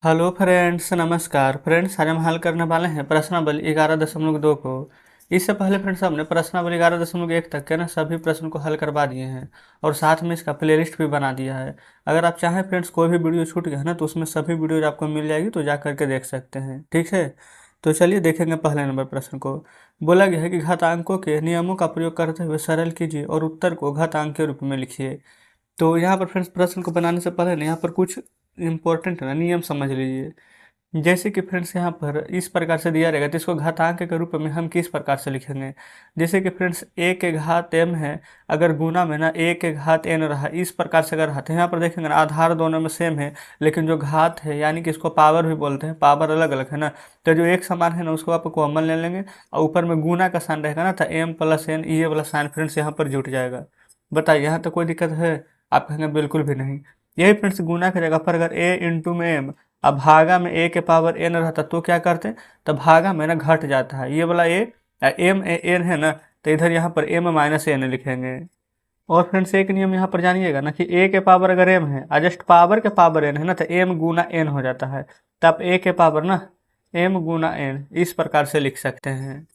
Hello friends, नमस्कार friends. आज हम हल करने वाले हैं प्रश्नावली 11.2 को। इससे पहले फ्रेंड्स हमने प्रश्नावली 11.1 तक के ना सभी प्रश्न को हल करवा दिए हैं और साथ में इसका प्लेलिस्ट भी बना दिया है। अगर आप चाहें फ्रेंड्स कोई भी वीडियो छूट गया है ना तो उसमें सभी वीडियोज आपको मिल जाएगी, तो जा करके देख सकते हैं। ठीक है, तो चलिए देखेंगे पहले नंबर प्रश्न को। बोला गया है कि घातांकों के नियमों का प्रयोग करते हुए सरल कीजिए और उत्तर को घातांक के रूप में लिखिए। तो यहाँ पर फ्रेंड्स प्रश्न को बनाने से पहले ना यहाँ पर कुछ इंपॉर्टेंट है ना नियम समझ लीजिए। जैसे कि फ्रेंड्स यहाँ पर इस प्रकार से दिया रहेगा तो इसको घातांक के रूप में हम किस प्रकार से लिखेंगे। जैसे कि फ्रेंड्स a के घात m है, अगर गुना में ना a के घात n रहा, इस प्रकार से अगर रहा तो यहाँ पर देखेंगे ना आधार दोनों में सेम है, लेकिन जो घात है यानी कि इसको पावर भी बोलते हैं, पावर अलग अलग है ना। तो जो एक समान है ना उसको आप कॉमन ले लेंगे और ऊपर में गुना का साइन रहेगा ना, तो m प्लस n ये वाला साइन फ्रेंड्स यहाँ पर जुट जाएगा। बताइए यहाँ तो कोई दिक्कत है? आप कहेंगे बिल्कुल भी नहीं। यही फ्रेंड्स गुना की जगह पर अगर a इंटू में m, अब भागा में a के पावर n रहता तो क्या करते, तो भागा में ना घट जाता है ये वाला a, m n है ना, तो इधर यहाँ पर m माइनस n लिखेंगे। और फ्रेंड्स एक नियम यहाँ पर जानिएगा ना कि a के पावर अगर m है और जस्ट पावर के पावर n है ना, तो m गुना n हो जाता है। तो आप a के पावर ना m गुना n इस प्रकार से लिख सकते हैं।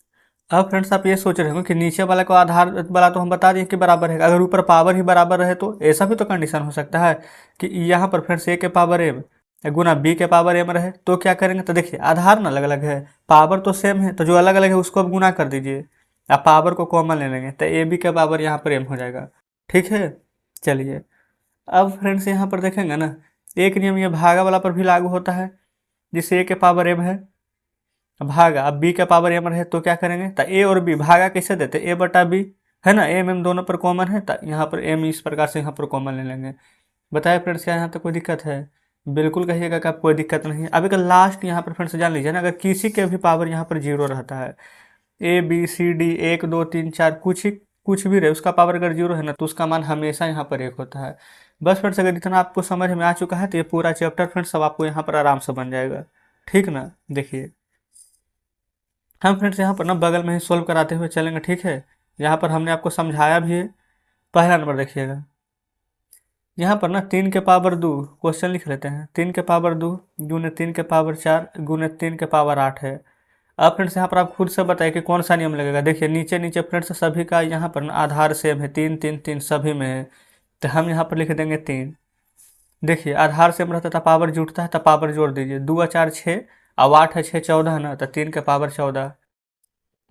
अब फ्रेंड्स आप ये सोच रहे हो कि नीचे वाला को आधार वाला तो हम बता दिए कि बराबर है, अगर ऊपर पावर ही बराबर रहे तो ऐसा भी तो कंडीशन हो सकता है कि यहाँ पर फ्रेंड्स a के पावर m गुना b के पावर m रहे, तो क्या करेंगे। तो देखिए आधार ना अलग अलग है, पावर तो सेम है, तो जो अलग अलग है उसको अब गुना कर दीजिए। आप पावर को कॉमन ले लेंगे तो ए बी के पावर यहाँ पर m हो जाएगा। ठीक है, चलिए अब फ्रेंड्स यहाँ पर देखेंगे ना एक नियम ये भागा वाला पर भी लागू होता है। जिससे a के पावर m है भागा, अब b का पावर m रहे तो क्या करेंगे, तो a और b भागा कैसे देते, a बटा b है ना, m m दोनों पर कॉमन है, तो यहाँ पर m इस प्रकार से यहाँ पर कॉमन ले लेंगे। बताए फ्रेंड्स क्या यहाँ तक कोई दिक्कत है? बिल्कुल कहिएगा कि आप कोई दिक्कत नहीं है। अब एक लास्ट यहाँ पर फ्रेंड्स जान लीजिए ना, अगर किसी के भी पावर यहाँ पर जीरो रहता है, ए बी सी डी 1 2 3 4 कुछ भी रहे, उसका पावर अगर जीरो है ना तो उसका मान हमेशा यहाँ पर 1 होता है। बस फ्रेंड्स अगर इतना आपको समझ में आ चुका है तो ये पूरा चैप्टर फ्रेंड्स सब आपको यहाँ पर आराम से बन जाएगा। ठीक ना, देखिए हम फ्रेंड्स यहाँ पर ना बगल में ही सोल्व कराते हुए चलेंगे। ठीक है, यहाँ पर हमने आपको समझाया भी है। पहला नंबर देखिएगा, यहाँ पर ना 3 के पावर 2 क्वेश्चन लिख लेते हैं। 3 के पावर 2 गुने 3 के पावर 4 गुने 3 के पावर 8 है। अब फ्रेंड्स यहाँ पर आप खुद से बताइए कि कौन सा नियम लगेगा। देखिए नीचे नीचे फ्रेंड्स सभी का यहाँ पर ना आधार सेम है, 3 3 3 सभी में है, तो हम यहाँ पर लिख देंगे 3। देखिए आधार सेम रहता था पावर जुटता है तो पावर जोड़ दीजिए, 2 और 4 6, अब 8 है 6 14 ना, तो 3 के पावर 14।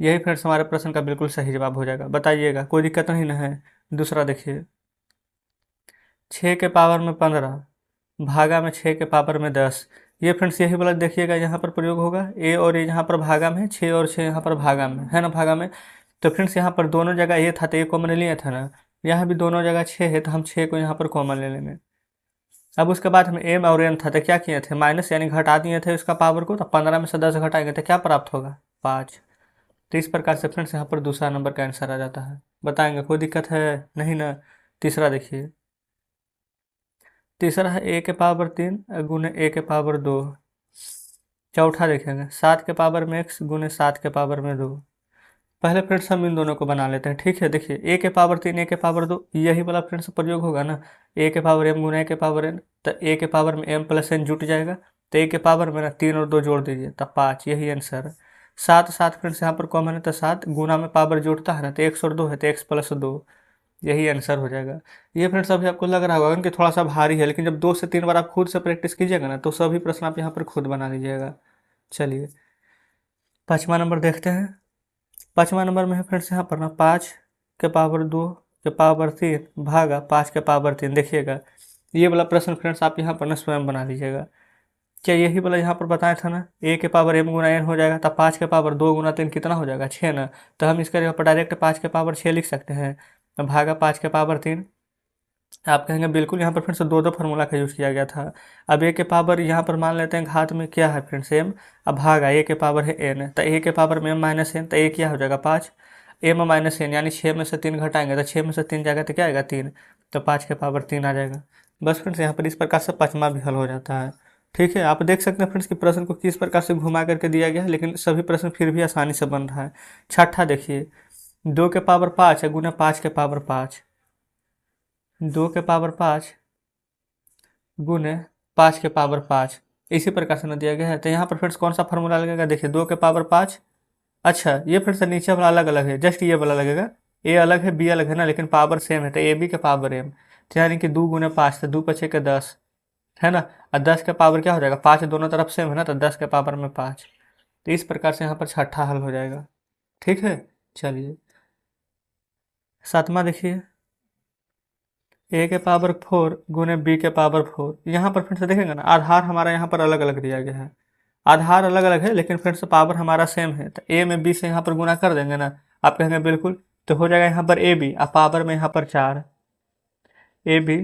यही फ्रेंड्स हमारे प्रश्न का बिल्कुल सही जवाब हो जाएगा। बताइएगा कोई दिक्कत नहीं ना है? दूसरा देखिए, 6 के पावर में 15 भागा में 6 के पावर में 10। ये फ्रेंड्स यही वाला देखिएगा यहाँ पर प्रयोग होगा, ए और ए यहाँ पर भागा में, 6 और 6 यहाँ पर भागा में है ना, भागा में। तो फ्रेंड्स यहाँ पर दोनों जगह ए था तो ए कॉमन लिया था ना, यहाँ भी दोनों जगह 6 है तो हम 6 को यहाँ पर कॉमन ले लेंगे। अब उसके बाद हमें एम और एन था तो क्या किए थे, माइनस यानी घटा दिए थे उसका पावर को, तो 15 में से 10 घटाएंगे तो क्या प्राप्त होगा, 5। तो इस प्रकार से फ्रेंड्स यहाँ पर दूसरा नंबर का आंसर आ जाता है। बताएंगे कोई दिक्कत है नहीं ना? तीसरा देखिए, तीसरा है a के पावर 3 गुने a के पावर 2। चौथा देखेंगे 7 के पावर में x गुने 7 के पावर में 2। पहले फ्रेंड्स हम इन दोनों को बना लेते हैं। ठीक है, देखिए a के पावर 3 a के पावर 2 यही वाला फ्रेंड्स प्रयोग होगा ना, a के पावर m गुना a के पावर n, तो a के पावर में m प्लस n जुट जाएगा, तो a के पावर में ना 3 और 2 जोड़ दीजिए तो 5, यही आंसर है। 7 7 फ्रेंड्स यहाँ पर कॉमन है, तो 7 गुना में पावर जुड़ता है ना, तो x और 2 है तो x+2, यही आंसर हो जाएगा। ये फ्रेंड्स अभी आपको लग रहा होगा कि थोड़ा सा भारी है, लेकिन जब 2 से 3 बार आप खुद से प्रैक्टिस कीजिएगा ना तो सभी प्रश्न आप यहाँ पर खुद बना लीजिएगा। चलिए पाँचवा नंबर देखते हैं। पाँचवा नंबर में है फ्रेंड्स यहाँ पर ना 5 के पावर 2 के पावर 3 भागा 5 के पावर 3। देखिएगा ये वाला प्रश्न फ्रेंड्स आप यहाँ पर ना स्वयं बना लीजिएगा। क्या यही वाला यहाँ पर बताया था ना, a के पावर m गुना n हो जाएगा, तब 5 के पावर 2 गुना 3 कितना हो जाएगा, 6 ना। तो हम इसका जगह पर डायरेक्ट 5 के पावर 6 लिख सकते हैं, भागा 5 के पावर 3। आप कहेंगे बिल्कुल यहाँ पर फिर से दो दो फार्मूला का यूज़ किया गया था। अब ए के पावर यहाँ पर मान लेते हैं घात में क्या है फ्रेंड्स m, अब भागा ए के पावर है n, तो ए के पावर में m माइनस n, तो ए क्या हो जाएगा 5, m माइनस n यानी 6 में से 3 घटाएंगे तो 6 में से 3 जाएगा तो क्या आएगा 3, तो 5 के पावर 3 आ जाएगा। बस फ्रेंड्स यहाँ पर इस प्रकार से पाँचवा भी हल हो जाता है। ठीक है, आप देख सकते हैं फ्रेंड्स कि प्रश्न को किस प्रकार से घुमा करके दिया गया है, लेकिन सभी प्रश्न फिर भी आसानी से बन रहा है। छठा देखिए, 2 के पावर 5 है गुना 5 के पावर 5, 2 के पावर 5 गुने 5 के पावर 5। इसी प्रकार से ना दिया गया है। तो यहाँ पर फ्रेंड्स कौन सा फार्मूला लगेगा, देखिए 2 के पावर 5। अच्छा ये फ्रेंड्स नीचे वाला अलग अलग है, जस्ट ये वाला लगेगा, ए अलग है बी अलग है ना, लेकिन पावर सेम है, तो ए बी के पावर एम, यानी कि 2 × 5, तो 2×5 = 10 है ना। और 10 का पावर क्या हो जाएगा, 5 दोनों तरफ सेम है ना, तो 10 के पावर में 5। तो इस प्रकार से यहाँ पर छठा हल हो जाएगा। ठीक है, चलिए सातवां देखिए, ए के पावर 4 गुने बी के पावर 4। यहाँ पर फिर से देखेंगे ना, आधार हमारा यहाँ पर अलग अलग दिया गया है, आधार अलग अलग है लेकिन फिर से पावर हमारा सेम है, तो ए में बी से यहाँ पर गुना कर देंगे ना, आप कहेंगे बिल्कुल, तो हो जाएगा यहाँ पर ए बी, और पावर में यहाँ पर 4, ए बी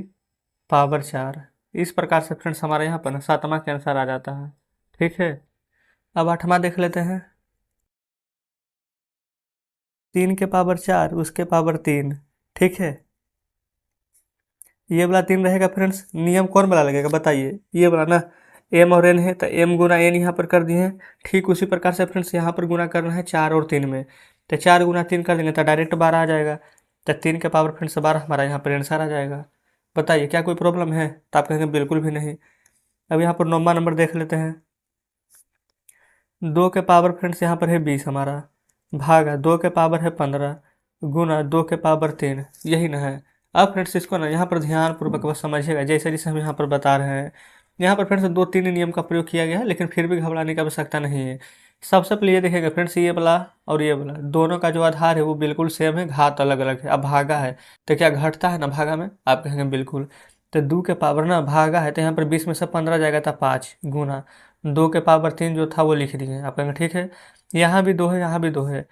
पावर 4। इस प्रकार से फ्रेंड्स हमारे यहाँ पर ना सातवां के आंसर आ जाता है। ठीक है, अब आठवां देख लेते हैं, 3 के पावर 4 उसके पावर 3। ठीक है, ये वाला 3 रहेगा फ्रेंड्स, नियम कौन वाला लगेगा बताइए, ये वाला ना, एम और एन है तो एम गुना एन यहाँ पर कर दिए हैं। ठीक उसी प्रकार से फ्रेंड्स यहाँ पर गुना करना है 4 और 3 में, तो 4 × 3 कर देंगे तो डायरेक्ट 12 आ जाएगा, तो 3 के पावर फ्रेंड्स 12 हमारा यहाँ पर आंसर आ जाएगा। बताइए क्या कोई प्रॉब्लम है, तो आप कहेंगे बिल्कुल भी नहीं। अब यहाँ पर 9वां नंबर देख लेते हैं, 2 के पावर फ्रेंड्स यहाँ पर है 20 हमारा, भागा 2 के पावर है 15 गुना 2 के पावर 3, यही ना है। अब फ्रेंड्स इसको ना यहाँ पर ध्यानपूर्वक बस समझिएगा, जैसे जैसे हम यहाँ पर बता रहे हैं, यहाँ पर फ्रेंड्स 2-3 नियम का प्रयोग किया गया है, लेकिन फिर भी घबराने की आवश्यकता नहीं है। सबसे पहले ये देखेगा फ्रेंड्स, ये वाला और ये वाला दोनों का जो आधार है वो बिल्कुल सेम है, घात अलग अलग है। अब भागा है तो क्या घटता है ना भागा में, आप कहेंगे बिल्कुल। तो 2 के पावर ना भागा है, तो यहाँ पर 20 में से 15 जाएगा था 5 गुना 2 के पावर 3 जो था वो लिख दिए, आप कहेंगे ठीक है। यहाँ भी 2 है, यहाँ भी 2 है,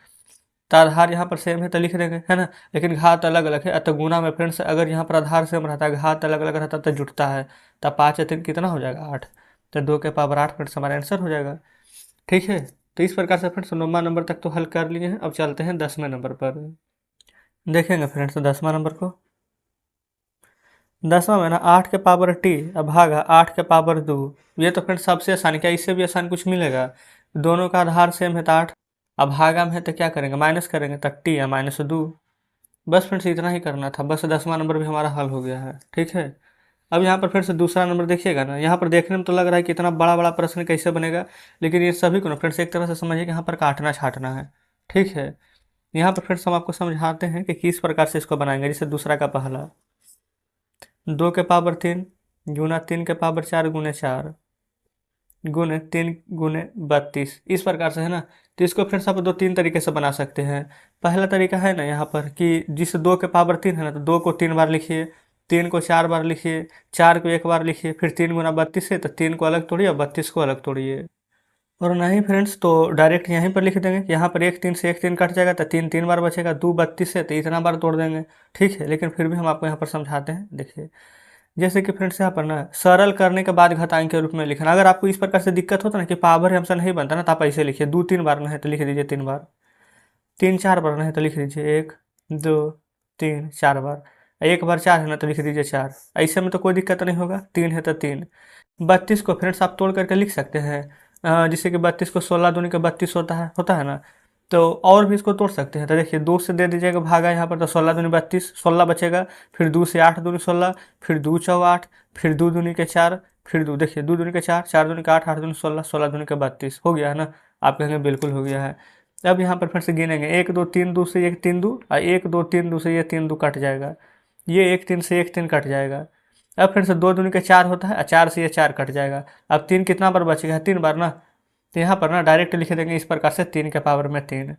तो आधार यहाँ पर सेम है तो लिख देंगे, है ना, लेकिन घात अलग अलग है। तो गुना में फ्रेंड्स अगर यहाँ पर आधार सेम रहता है, घात अलग अलग रहता तो जुटता है, तो 5 या 3 कितना हो जाएगा 8, तो 2 के पावर 8 फ्रेंड्स हमारा आंसर हो जाएगा। ठीक है, तो इस प्रकार से फ्रेंड्स 9वां नंबर तक तो हल कर लिए हैं। अब चलते हैं 10वें नंबर पर, देखेंगे फ्रेंड्स 10वां नंबर को। 10वां में ना 8 के पावर टी अब भागा 8 के पावर 2, ये तो फ्रेंड्स सबसे आसान, क्या इससे भी आसान कुछ मिलेगा, दोनों का आधार सेम है तो 8, अब भागा में है तो क्या करेंगे माइनस करेंगे, तो टी या -2। बस फ्रेंड्स इतना ही करना था, बस 10वां नंबर भी हमारा हल हो गया है। ठीक है, अब यहाँ पर फिर से दूसरा नंबर देखिएगा ना, यहाँ पर देखने में तो लग रहा है कि इतना बड़ा बड़ा प्रश्न कैसे बनेगा, लेकिन ये सभी को ना फ्रेंड्स एक तरह से समझिए कि यहाँ पर काटना छाटना है। ठीक है, यहाँ पर फ्रेंड्स हम आपको समझाते हैं कि किस प्रकार से इसको बनाएंगे। जैसे दूसरा का पहला, 2 के पावर 3 गुना 3 के पावर 4 गुने 4 गुने 3 गुने 32, इस प्रकार से है ना। तो इसको फ्रेंड्स आप 2-3 तरीके से बना सकते हैं। पहला तरीका है ना यहाँ पर कि जिस 2 के पावर 3 है ना, तो 2 को 3 बार लिखिए, 3 को 4 बार लिखिए, 4 को 1 बार लिखिए, फिर 3 गुना 32 है तो 3 को अलग तोड़िए और 32 को अलग तोड़िए। और नहीं फ्रेंड्स तो डायरेक्ट यहीं पर लिख देंगे, यहाँ पर 1 3 से 1 3 कट जाएगा तो 3 3 बार बचेगा, 2 32 है तो इतना बार तोड़ देंगे। ठीक है, लेकिन फिर भी हम आपको यहाँ पर समझाते हैं, देखिए जैसे कि फ्रेंड्स यहाँ पर ना सरल करने के बाद घातांक के रूप में लिखना। अगर आपको इस प्रकार से दिक्कत होता ना कि पावर हमसे नहीं बनता ना, तो आप ऐसे लिखिए, 2-3 बार ना है तो लिख दीजिए 3 बार, 3-4 बार ना है तो लिख दीजिए 1 2 3 4 बार, 1 बार 4 है ना तो लिख दीजिए 4। ऐसे में तो कोई दिक्कत नहीं होगा, 3 है तो 3। 32 को फ्रेंड्स आप तोड़ करके लिख सकते हैं, जैसे कि 32 को 16 दूनी का 32 होता है ना, तो और भी इसको तोड़ सकते हैं। तो देखिए 2 से दे दीजिएगा भागा यहाँ पर, तो 16 दूनी 32, 16 बचेगा, फिर 2 से 8 दूनी 16, फिर 2 चौ 8, फिर 2 दूनी के 4, फिर 2 देखिए 2 दूनी के 4, 4 दूनी का 8, 8 दूनी 16, 16 दूनी का 32 हो गया है ना। आप कहेंगे बिल्कुल हो गया है। अब यहाँ पर फिर से गिनेंगे, 1 2 3 2 से 1 3 2, और 1 2 3 2 से ये 3 2 कट जाएगा, ये 1 3 से 1 3 कट जाएगा। अब फिर से 2 दूनी के 4 होता है, और 4 से ये 4 कट जाएगा। अब 3 कितना बार बचेगा, 3 बार ना, तो यहाँ पर ना डायरेक्ट लिख देंगे इस प्रकार से, 3 के पावर में 3,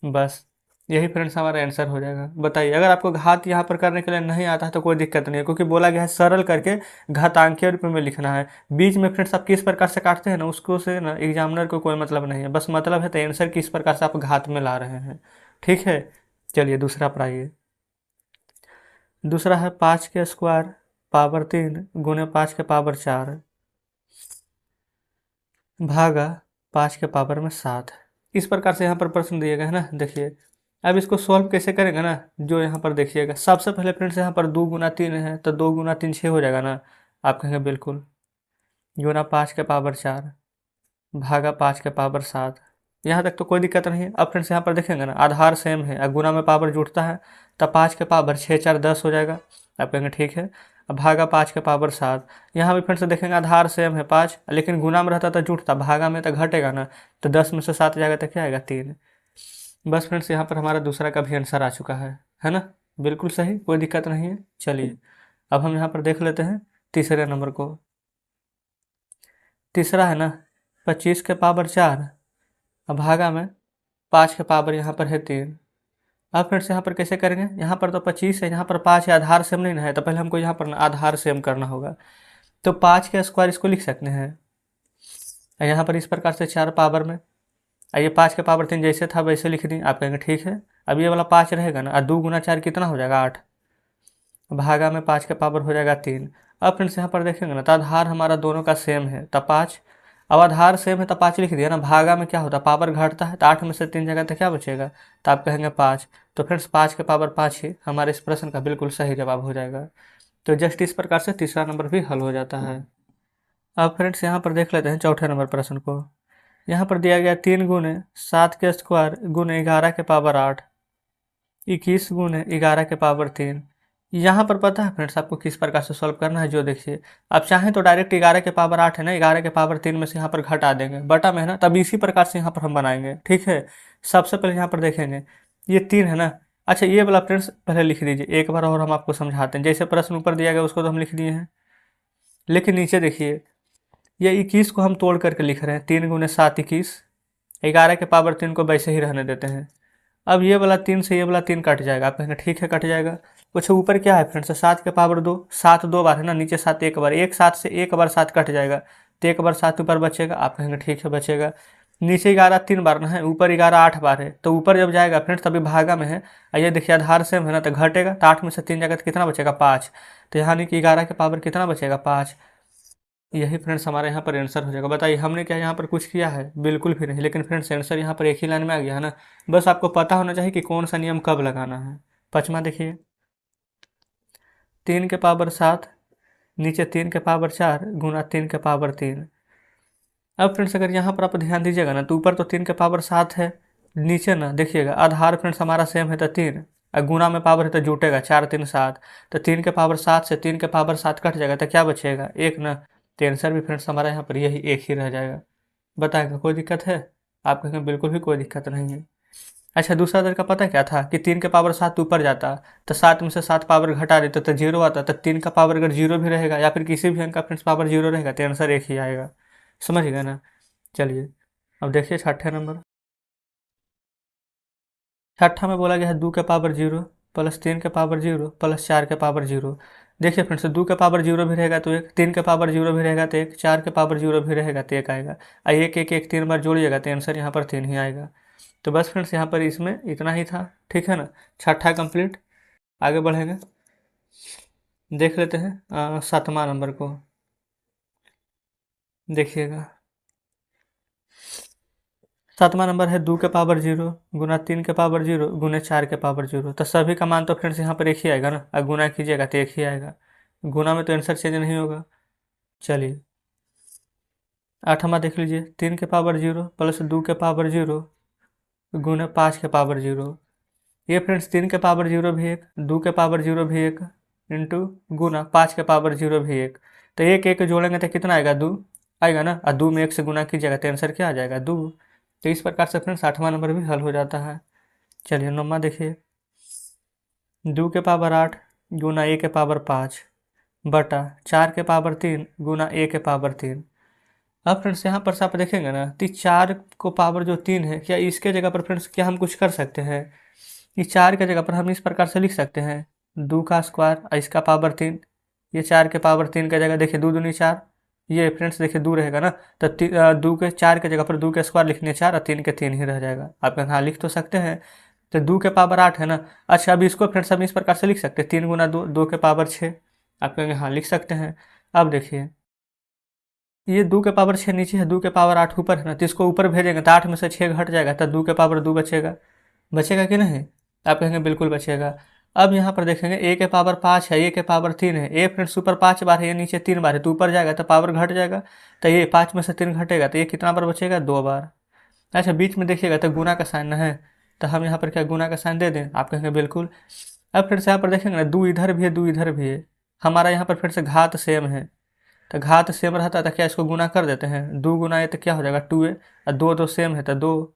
बस यही फ्रेंड्स हमारा आंसर हो जाएगा। बताइए अगर आपको घात यहाँ पर करने के लिए नहीं आता है तो कोई दिक्कत नहीं है, क्योंकि बोला गया है सरल करके घातांकीय रूप में लिखना है। बीच में फ्रेंड्स आप किस प्रकार से काटते हैं ना, उसको से ना एग्जामिनर को कोई मतलब नहीं है, बस मतलब है तो आंसर किस प्रकार से आप घात में ला रहे हैं। ठीक है, चलिए दूसरा पर आइए। दूसरा है 5 के स्क्वायर पावर 3 गुने 5 के पावर 4 भागा 5 के पावर में 7। इस प्रकार से यहाँ पर प्रश्न दिएगा है ना। देखिए अब इसको सॉल्व कैसे करेंगे ना, जो यहाँ पर देखिएगा, सबसे पहले फ्रेंड्स यहाँ पर 2 गुना 3 है तो 2 गुना 3 6 हो जाएगा ना, आप कहेंगे बिल्कुल, गुना 5 के पावर 4 भागा 5 के पावर 7। यहाँ तक तो कोई दिक्कत नहीं है। अब फ्रेंड्स यहाँ पर देखेंगे ना आधार सेम है और गुना में पावर जुड़ता है, तो 5 के पावर 6 4 10 हो जाएगा, आप कहेंगे ठीक है। अब भागा 5 के पावर 7। यहाँ भी फिर से देखेंगे आधार सेम है 5, लेकिन गुना में रहता तो जुटता, भागा में तो घटेगा ना, तो 10 में से 7 जाएगा तो क्या आएगा 3। बस फ्रेंड्स यहाँ पर हमारा दूसरा का भी आंसर आ चुका है ना, बिल्कुल सही, कोई दिक्कत नहीं है। चलिए अब हम यहाँ पर देख लेते हैं तीसरे नंबर को। तीसरा है ना 25 के पावर 4, अब भागा में 5 के पावर यहाँ पर है 3। अब फ्रेंड्स यहाँ पर कैसे करेंगे, यहाँ पर तो 25 है, यहाँ पर 5 है, आधार सेम नहीं ना है, तो पहले हमको यहाँ पर आधार सेम करना होगा। तो 5 के स्क्वायर इसको लिख सकते हैं, यहाँ पर इस प्रकार से 4 पावर में, ये 5 के पावर 3 जैसे था वैसे लिख दी। आप कहेंगे ठीक है, अब ये वाला 5 रहेगा ना, और 2 गुना 4 कितना हो जाएगा 8, भागा में 5 के पावर हो जाएगा 3। अब फ्रेंड्स यहाँ पर देखेंगे ना, तो आधार हमारा दोनों का सेम है तो 5, अब आधार सेम है तो 5 लिख दिया ना, भागा में क्या होता है पावर घटता है, तो 8 में से 3 जगह तो क्या बचेगा, तो आप कहेंगे 5। तो फ्रेंड्स 5 के पावर 5 ही हमारे इस प्रश्न का बिल्कुल सही जवाब हो जाएगा। तो जस्ट इस प्रकार से तीसरा नंबर भी हल हो जाता है। अब फ्रेंड्स यहाँ पर देख लेते हैं चौथे नंबर प्रश्न को। यहाँ पर दिया गया 3 गुने 7 के स्क्वायर गुने 11 के पावर 8, 21 गुने 11 के पावर 3। यहाँ पर पता है फ्रेंड्स आपको किस प्रकार से सॉल्व करना है, जो देखिए आप चाहें तो डायरेक्ट 11 के पावर 8 है ना, 11 के पावर 3 में से यहाँ पर घटा देंगे, बटा में है ना, तब इसी प्रकार से यहाँ पर हम बनाएंगे। ठीक है, सबसे पहले यहाँ पर देखेंगे ये 3 है ना, अच्छा ये वाला फ्रेंड्स पहले लिख दीजिए, एक बार और हम आपको समझाते हैं। जैसे प्रश्न ऊपर दिया गया उसको तो हम लिख दिए हैं, लेकिन नीचे देखिए ये 21 को हम तोड़ करके लिख रहे हैं, 3 गुने 7 21, 11 के पावर 3 को वैसे ही रहने देते हैं। अब ये वाला 3 से ये वाला 3 कट जाएगा, आप कहेंगे ठीक है कट जाएगा। कुछ ऊपर क्या है फ्रेंड्स, 7 के पावर 2, 7 2 बार है ना, नीचे 7 एक बार, एक 7 से एक बार 7 कट जाएगा, तो एक बार 7 ऊपर बचेगा, आप कहेंगे ठीक है बचेगा। नीचे 11 3 बार ना है, ऊपर 11 8 बार है, तो ऊपर जब जाएगा फ्रेंड्स तभी भागा में है, ये देखिए आधार सेम है ना, तो घटेगा, तो 8 में से 3 जाएगा तो कितना बचेगा 5, तो यहाँ नहीं कि 11 के पावर कितना बचेगा 5। यही फ्रेंड्स हमारे यहाँ पर आंसर हो जाएगा। बताइए हमने क्या यहाँ पर कुछ किया है, बिल्कुल भी नहीं, लेकिन फ्रेंड्स आंसर यहाँ पर एक ही लाइन में आ गया है ना। बस आपको पता होना चाहिए कि कौन सा नियम कब लगाना है। पाँचवा देखिए 3 के पावर 7 नीचे 3 के पावर 4 गुना 3 के पावर 3। अब फ्रेंड्स अगर यहाँ पर आप ध्यान दीजिएगा ना, तो ऊपर तो 3 के पावर 7 है, नीचे ना देखिएगा आधार फ्रेंड्स हमारा सेम है तो 3, और गुना में पावर है तो जुटेगा 4 3 7, तो 3 के पावर 7 से 3 के पावर 7 कट जाएगा, तो क्या बचेगा 1 ना, तो आंसर भी फ्रेंड्स हमारा यहाँ पर यही 1 ही रह जाएगा। बताएगा कोई दिक्कत है, आप कहेंगे बिल्कुल भी कोई दिक्कत नहीं है। अच्छा दूसरा तरीका पता क्या था कि 3 के पावर 7 ऊपर जाता, तो 7 में से 7 पावर घटा देते तो 0 आता, तो 3 का पावर अगर 0 भी रहेगा या फिर किसी भी अंक का फ्रेंड्स पावर 0 रहेगा तो आंसर 1 ही आएगा। समझ गए ना। चलिए अब देखिए छठे नंबर। छठा में बोला गया है 2 के पावर 0 प्लस 3 के पावर 0 प्लस 4 के पावर 0। देखिए फ्रेंड्स 2 के पावर 0 भी रहेगा तो 1, 3 के पावर 0 भी रहेगा तो 1, 4 के पावर 0 भी रहेगा तो 1 आएगा, और 1 1 1 3 बार जोड़िएगा तो आंसर यहाँ पर 3 ही आएगा। तो बस फ्रेंड्स यहाँ पर इसमें इतना ही था, ठीक है ना। छठा कंप्लीट, आगे बढ़ेंगे, देख लेते हैं सातवां नंबर को। देखिएगा सातवां नंबर है 2 के पावर 0 गुना 3 के पावर 0 गुने 4 के पावर 0। तो सभी का मान तो फ्रेंड्स यहाँ पर एक ही आएगा ना, और गुना कीजिएगा तो एक ही आएगा, गुना में तो आंसर चेंज नहीं होगा। चलिए आठवां देख लीजिए 3 के पावर 0 प्लस 2 के पावर 0 गुने 5 के पावर 0। ये फ्रेंड्स 3 के पावर 0 भी 1, 2 के पावर 0 भी 1 इंटू गुना 5 के पावर 0 भी 1, तो एक एक जोड़ेंगे तो कितना आएगा 2 आएगा ना, और 2 में 1 से गुना कीजिएगा तो आंसर क्या आ जाएगा 2। तो इस प्रकार से फ्रेंड्स आठवां नंबर भी हल हो जाता है। चलिए नौवां देखिए 2 के पावर 8 गुना ए के पावर 5 बटा 4 के पावर 3 गुना ए के पावर 3। अब फ्रेंड्स यहाँ पर से आप देखेंगे ना, तो 4 को पावर जो 3 है, क्या इसके जगह पर फ्रेंड्स क्या हम कुछ कर सकते हैं, इस 4 के जगह पर हम इस प्रकार से लिख सकते हैं 2 का स्क्वायर और इसका पावर 3, ये 4 के पावर 3 की जगह देखिए 2 दूनी 4, ये फ्रेंड्स देखिए 2 रहेगा ना, तो 2 के 4 के जगह पर 2 के स्क्वायर लिखने 4 और 3 के 3 ही रह जाएगा। आप हाँ लिख तो सकते हैं, तो 2 के पावर 8 है ना। अच्छा अभी इसको फ्रेंड्स हम इस प्रकार से लिख सकते हैं 3 गुना 2, 2 के पावर 6, आप कहेंगे हाँ लिख सकते हैं। अब देखिए ये 2 के पावर 6 नीचे है, 2 के पावर 8 ऊपर है ना, तो इसको ऊपर भेजेंगे तो 8 में से 6 घट जाएगा, तो 2 के पावर 2 बचेगा, बचेगा कि नहीं, आप कहेंगे बिल्कुल बचेगा। अब यहाँ पर देखेंगे ए के पावर 5 है, ए के पावर 3 है, ए फ्रेंड्स ऊपर 5 बार है, ये नीचे 3 बार है, तो ऊपर जाएगा तो पावर घट जाएगा, तो ये 5 में से 3 घटेगा तो ये कितना बार बचेगा 2 बार। अच्छा बीच में देखिएगा तो गुना का साइन है, तो हम यहाँ पर क्या गुना का साइन दे दें, आप कहेंगे बिल्कुल। अब फिर से यहाँ पर देखेंगे ना 2 इधर भी है 2 इधर भी है, हमारा यहाँ पर फिर से घात सेम है, तो घात सेम रहता है तो क्या इसको गुना कर देते हैं, 2 गुना ए तो क्या हो जाएगा 2a, और 2 2 सेम है तो 2।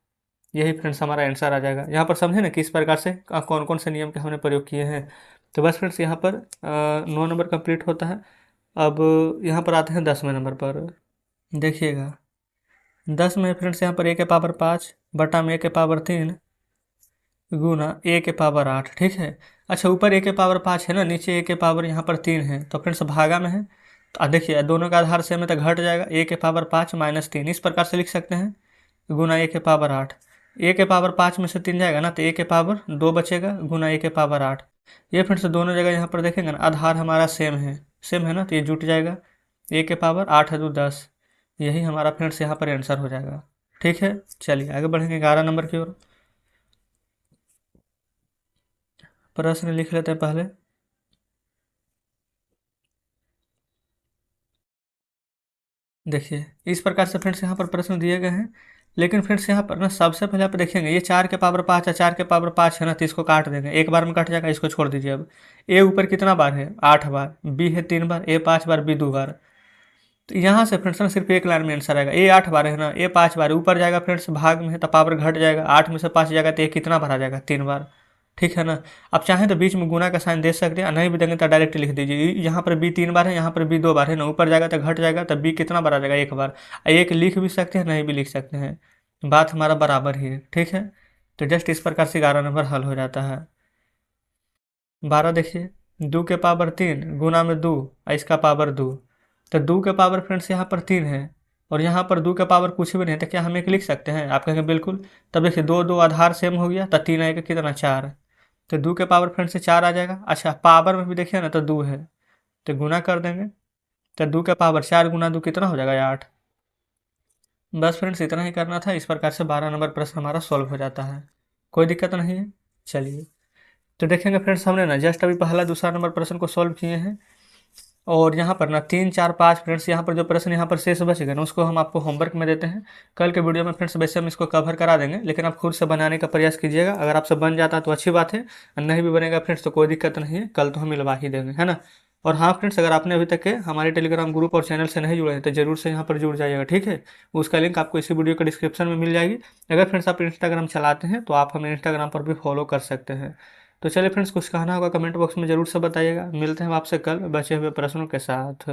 यही फ्रेंड्स हमारा आंसर आ जाएगा। यहाँ पर समझे ना किस प्रकार से कौन कौन से नियम के हमने प्रयोग किए हैं। तो बस फ्रेंड्स यहाँ पर 9 नंबर कंप्लीट होता है। अब यहाँ पर आते हैं 10वें नंबर पर। देखिएगा 10 में फ्रेंड्स यहाँ पर a के पावर 5 बटा में a के पावर 3 गुना a के पावर 8। ठीक है। अच्छा ऊपर a के पावर 5 है ना, नीचे a के पावर यहाँ पर 3 है, तो फ्रेंड्स भागा में है, तो देखिए दोनों का आधार सेम है तो घट जाएगा, a के पावर 5 माइनस 3 इस प्रकार से लिख सकते हैं, गुना a के पावर 8। a के पावर 5 में से 3 जाएगा ना तो a के पावर 2 बचेगा, गुना a के पावर 8। ये फ्रेंड्स दोनों जगह यहाँ पर देखेंगे ना आधार हमारा सेम है ना, तो ये जुट जाएगा, a के पावर 8 है 2 10। यही हमारा फ्रेंड्स यहाँ पर आंसर हो जाएगा। ठीक है, चलिए आगे बढ़ेंगे 11 नंबर की ओर। प्रश्न लिख लेते हैं पहले। देखिए इस प्रकार से फ्रेंड्स यहाँ पर प्रश्न दिए गए हैं, लेकिन फ्रेंड्स यहाँ पर ना सबसे पहले आप देखेंगे ये 4 के पावर 5 है, 4 के पावर 5 है ना, तो इसको काट देंगे, एक बार में कट जाएगा, इसको छोड़ दीजिए। अब ए ऊपर कितना बार है 8 बार, बी है 3 बार, ए 5 बार, बी 2 बार। तो यहाँ से फ्रेंड्स ना सिर्फ एक लाइन में आंसर आएगा, ए 8 बार है ना, ए 5 बार है, ऊपर जाएगा फ्रेंड्स भाग में है तो पावर घट जाएगा, 8 में से 5 जाएगा तो ये कितना बार आ जाएगा 3 बार। ठीक है ना। आप चाहें तो बीच में गुना का साइन दे सकते हैं, नहीं भी देंगे तो डायरेक्ट लिख दीजिए, यहाँ पर बी 3 बार है, यहाँ पर बी 2 बार है ना, ऊपर जाएगा तो घट जाएगा, तो बी कितना बार आ जाएगा 1 बार। एक लिख भी सकते हैं, नहीं भी लिख सकते हैं, बात हमारा बराबर ही है। ठीक है, तो जस्ट इस प्रकार से 11 नंबर हल हो जाता है। 12 देखिए 2 के पावर 3 गुना में 2 और इसका पावर 2, तो 2 के पावर फ्रेंड्स यहाँ पर 3 है और यहाँ पर 2 के पावर कुछ भी नहीं है, तो क्या हम एक लिख सकते हैं, आप कहेंगे बिल्कुल। तब देखिए 2 2 आधार सेम हो गया, तो 3 आएगा कितना 4, तो 2 के पावर फ्रेंड से 4 आ जाएगा। अच्छा पावर में भी देखिए ना तो 2 है, तो गुना कर देंगे, तो 2 के पावर 4 गुना 2 कितना हो जाएगा 8। बस फ्रेंड्स इतना ही करना था। इस प्रकार से 12 नंबर प्रश्न हमारा सॉल्व हो जाता है, कोई दिक्कत नहीं है। चलिए तो देखेंगे फ्रेंड्स हमने ना जस्ट अभी पहला दूसरा नंबर प्रश्न को सॉल्व किए हैं, और यहाँ पर ना 3 4 5 फ्रेंड्स यहाँ पर जो प्रश्न यहाँ पर शेष बच गए ना उसको हम आपको होमवर्क में देते हैं। कल के वीडियो में फ्रेंड्स वैसे हम इसको कवर करा देंगे, लेकिन आप खुद से बनाने का प्रयास कीजिएगा। अगर आपसे बन जाता है तो अच्छी बात है, और नहीं भी बनेगा फ्रेंड्स तो कोई दिक्कत नहीं है, कल तो हम मिलवा ही देंगे, है ना। और हाँ फ्रेंड्स, अगर आपने अभी तक के हमारे टेलीग्राम ग्रुप और चैनल से नहीं जुड़े हैं तो जरूर से यहाँ पर जुड़ जाइएगा। ठीक है, उसका लिंक आपको इसी वीडियो के डिस्क्रिप्शन में मिल जाएगी। अगर फ्रेंड्स आप इंस्टाग्राम चलाते हैं तो आप हमें इंस्टाग्राम पर भी फॉलो कर सकते हैं। तो चलिए फ्रेंड्स, कुछ कहना होगा कमेंट बॉक्स में ज़रूर से बताइएगा। मिलते हैं आपसे कल बचे हुए प्रश्नों के साथ।